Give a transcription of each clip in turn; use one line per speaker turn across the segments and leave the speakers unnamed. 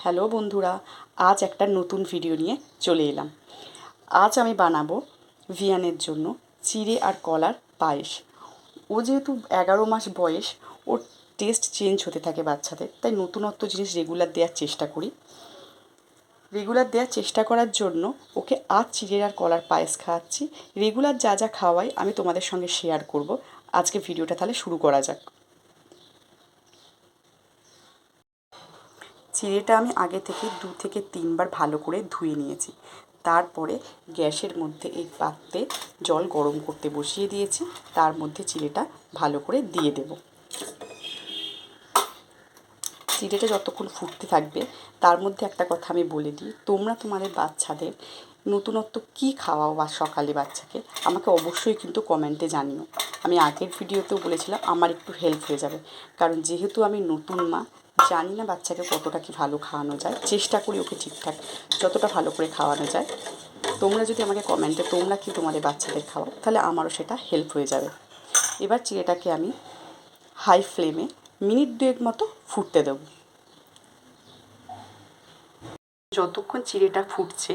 Hello বন্ধুরা, আজ একটা নতুন ভিডিও নিয়ে চলে এলাম। আজ আমি বানাবো ভিয়ানের জন্য চিড়ে আর কলার পায়েস। ও যেহেতু 11 মাস বয়স, ওর টেস্ট চেঞ্জ হতে থাকে বাচ্চাদের, তাই নতুনত্ব জিনিস রেগুলার দেওয়ার চেষ্টা করি। রেগুলার দেওয়ার চেষ্টা করার জন্য ওকে আজ চিড়ে আর কলার পায়েস খাওয়াচ্ছি। রেগুলার যা যা খাওয়াই আমি তোমাদের সঙ্গে শেয়ার করব। আজকে ভিডিওটা তাহলে শুরু করা যাক। চিড়েটা আমি আগে থেকে 2 থেকে 3 বার ভালো করে ধুয়ে নিয়েছি। তারপরে গ্যাসের মধ্যে এই পাত্রে জল গরম করতে বসিয়ে দিয়েছি। তার মধ্যে চিড়েটা ভালো করে দিয়ে দেব। চিড়েটা যতক্ষণ ফুটতে থাকবে তার মধ্যে একটা কথা আমি বলে দিই, তোমরা তোমাদের বাচ্চাদের নতুনত্ব কী খাওয়াও বা সকালে বাচ্চাকে আমাকে অবশ্যই কিন্তু কমেন্টে জানিও। আমি আগের ভিডিওতেও বলেছিলাম আমার একটু হেল্প হয়ে যাবে, কারণ যেহেতু আমি নতুন মা, জানি না বাচ্চাকে কতটা কি ভালো খাওয়ানো যায়। চেষ্টা করি ওকে ঠিকঠাক যতটা ভালো করে খাওয়ানো যায়। তোমরা যদি আমাকে কমেন্টে তোমরা কি তোমাদের বাচ্চাদের খাওয়াও, তাহলে আমারও সেটা হেল্প হয়ে যাবে। এবার চিড়েটাকে আমি হাই ফ্লেমে মিনিট 2 মতো ফুটতে দেবো। যতক্ষণ চিড়েটা ফুটছে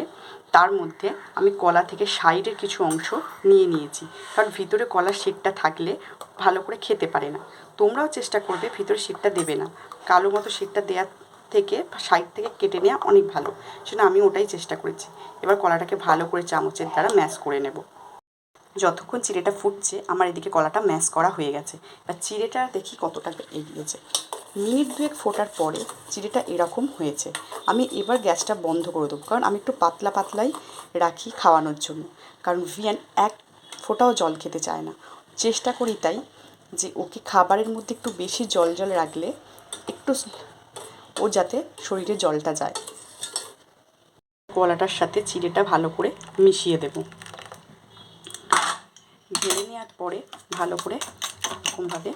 তার মধ্যে আমি কলা থেকে সাইডের কিছু অংশ নিয়ে নিয়েছি, কারণ ভিতরে কলার শিটটা থাকলে ভালো করে খেতে পারে না। তোমরাও চেষ্টা করবে ভিতরে শিটটা দেবে না, কালো মতো শিটটা দেওয়ার থেকে সাইড থেকে কেটে নেওয়া অনেক ভালো। সেজন্য আমি ওটাই চেষ্টা করেছি। এবার কলাটাকে ভালো করে চামচের দ্বারা ম্যাশ করে নেব। যতক্ষণ চিড়েটা ফুটছে আমার এদিকে কলাটা ম্যাশ করা হয়ে গেছে। এবার চিড়েটা দেখি কতটা এগিয়েছে। মিনিট 2 ফোটার পরে চিড়েটা এরকম হয়েছে। আমি এবার গ্যাসটা বন্ধ করে দেবো, কারণ আমি একটু পাতলা পাতলাই রাখি খাওয়ানোর জন্য, কারণ ভিয়ান এক ফোঁটাও জল খেতে চায় না। চেষ্টা করি তাই যে ওকে খাবারের মধ্যে একটু বেশি জল জল রাখলে একটু ও যাতে শরীরে জলটা যায়। কলাটার সাথে চিড়েটা ভালো করে মিশিয়ে দেবো। ঢেলে নেওয়ার পরে ভালো করে এরকমভাবে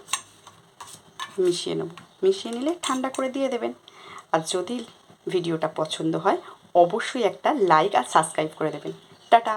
মিশিয়ে নেব। মিশিয়ে নিলে ঠান্ডা করে দিয়ে দেবেন। আর যদি ভিডিওটা পছন্দ হয় অবশ্যই একটা লাইক আর সাবস্ক্রাইব করে দেবেন। টাটা।